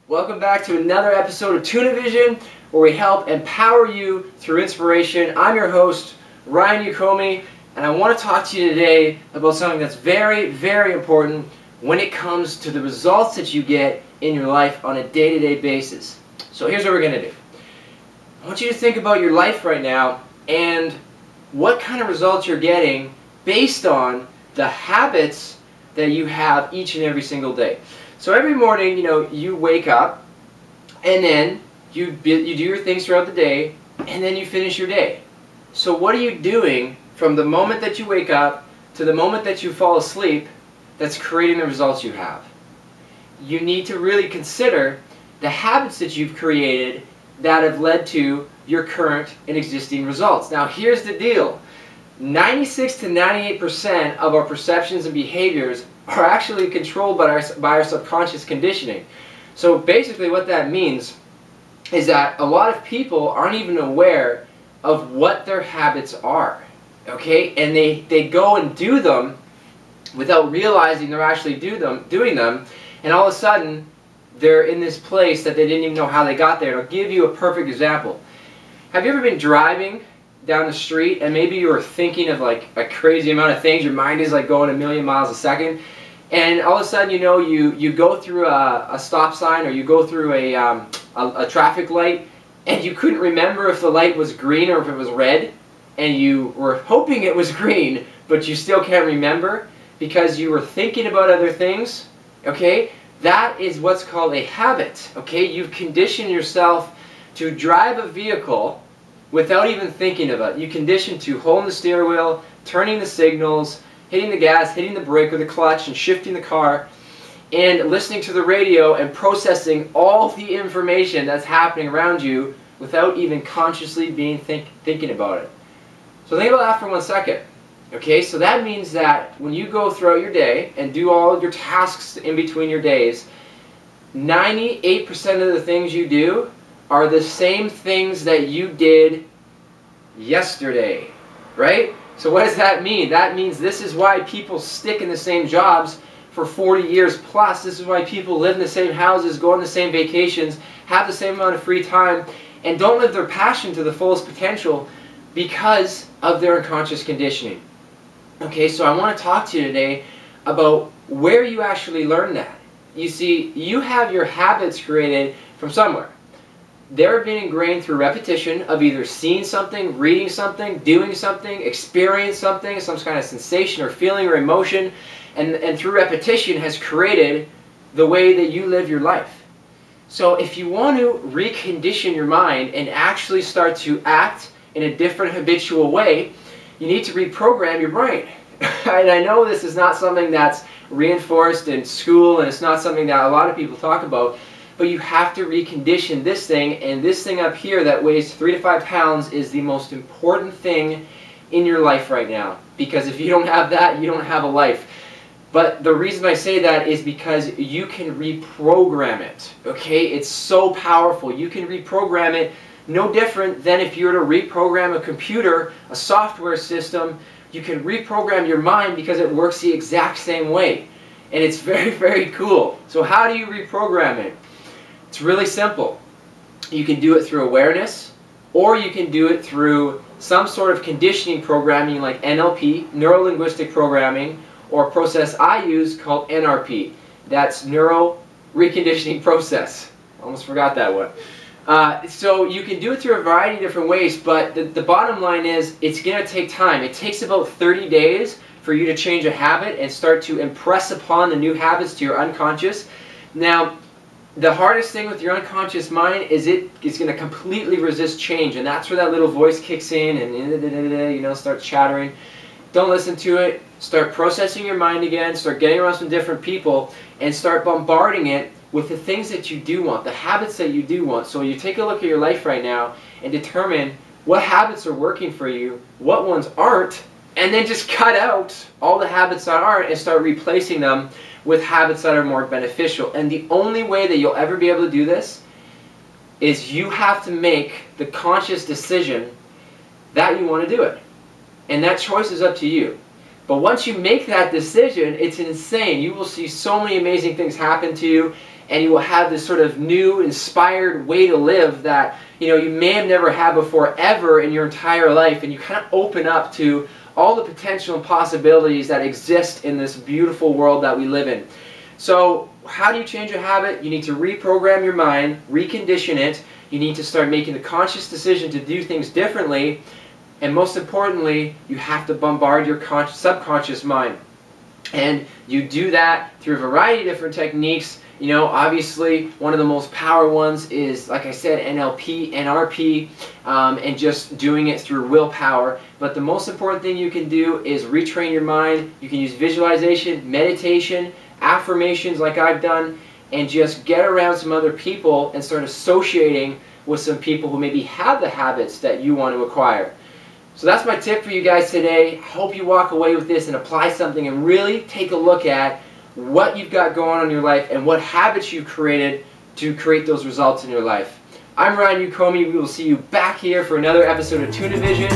Welcome back to another episode of Tuna Vision, where we help empower you through inspiration. I'm your host, Ryan Ukomi, and I want to talk to you today about something that's very, very important when it comes to the results that you get in your life on a day-to-day basis. So here's what we're going to do. I want you to think about your life right now and what kind of results you're getting based on the habits that you have each and every single day. So every morning, you wake up, and then you do your things throughout the day, and then you finish your day. So what are you doing from the moment that you wake up to the moment that you fall asleep that's creating the results you have? You need to really consider the habits that you've created that have led to your current and existing results. Now here's the deal. 96 to 98% of our perceptions and behaviors are actually controlled by our subconscious conditioning. So basically what that means is that a lot of people aren't even aware of what their habits are. Okay? And they go and do them without realizing they're actually doing them, and all of a sudden they're in this place that they didn't even know how they got there. And I'll give you a perfect example. Have you ever been driving down the street and maybe you were thinking of like a crazy amount of things? Your mind is like going a million miles a second, and all of a sudden you go through a stop sign, or you go through a traffic light, and you couldn't remember if the light was green or if it was red, and you were hoping it was green, but you still can't remember because you were thinking about other things. Okay, that is what's called a habit. Okay, you've conditioned yourself to drive a vehicle without even thinking about it. You conditioned to holding the steering wheel, turning the signals, hitting the gas, hitting the brake or the clutch, and shifting the car, and listening to the radio and processing all the information that's happening around you without even consciously thinking about it. So think about that for 1 second. Okay, so that means that when you go throughout your day and do all your tasks in between your days, 98% of the things you do are the same things that you did yesterday, right? So what does that mean? That means this is why people stick in the same jobs for 40 years plus. This is why people live in the same houses, go on the same vacations, have the same amount of free time, and don't live their passion to the fullest potential because of their unconscious conditioning. Okay, so I want to talk to you today about where you actually learn that. You see, you have your habits created from somewhere. They're being ingrained through repetition of either seeing something, reading something, doing something, experiencing something, some kind of sensation or feeling or emotion, and through repetition has created the way that you live your life. So if you want to recondition your mind and actually start to act in a different habitual way, you need to reprogram your brain. And I know this is not something that's reinforced in school, and it's not something that a lot of people talk about, but you have to recondition this thing, and this thing up here that weighs 3 to 5 pounds is the most important thing in your life right now. Because if you don't have that, you don't have a life. But the reason I say that is because you can reprogram it. Okay? It's so powerful. You can reprogram it no different than if you were to reprogram a computer, a software system. You can reprogram your mind because it works the exact same way. And it's very, very cool. So how do you reprogram it? It's really simple. You can do it through awareness, or you can do it through some sort of conditioning programming like NLP, Neuro-Linguistic Programming, or a process I use called NRP. That's Neuro Reconditioning Process. Almost forgot that one. So you can do it through a variety of different ways, but the bottom line is it's going to take time. It takes about 30 days for you to change a habit and start to impress upon the new habits to your unconscious. Now, the hardest thing with your unconscious mind is it's going to completely resist change, and that's where that little voice kicks in and starts chattering. Don't listen to it. Start processing your mind again. Start getting around some different people and start bombarding it with the things that you do want, the habits that you do want. So you take a look at your life right now and determine what habits are working for you, what ones aren't, and then just cut out all the habits that aren't and start replacing them with habits that are more beneficial. And the only way that you'll ever be able to do this is you have to make the conscious decision that you want to do it. And that choice is up to you. But once you make that decision, it's insane. You will see so many amazing things happen to you, and you will have this sort of new, inspired way to live that you may have never had before ever in your entire life, and you kind of open up to all the potential and possibilities that exist in this beautiful world that we live in. So how do you change a habit? You need to reprogram your mind, recondition it. You need to start making the conscious decision to do things differently. And most importantly, you have to bombard your subconscious mind. And you do that through a variety of different techniques. Obviously, one of the most powerful ones is, like I said, NLP, NRP, and just doing it through willpower. But the most important thing you can do is retrain your mind. You can use visualization, meditation, affirmations like I've done, and just get around some other people and start associating with some people who maybe have the habits that you want to acquire. So that's my tip for you guys today. I hope you walk away with this and apply something and really take a look at what you've got going on in your life and what habits you've created to create those results in your life. I'm Ryan Ukomi. We will see you back here for another episode of Tuna Vision.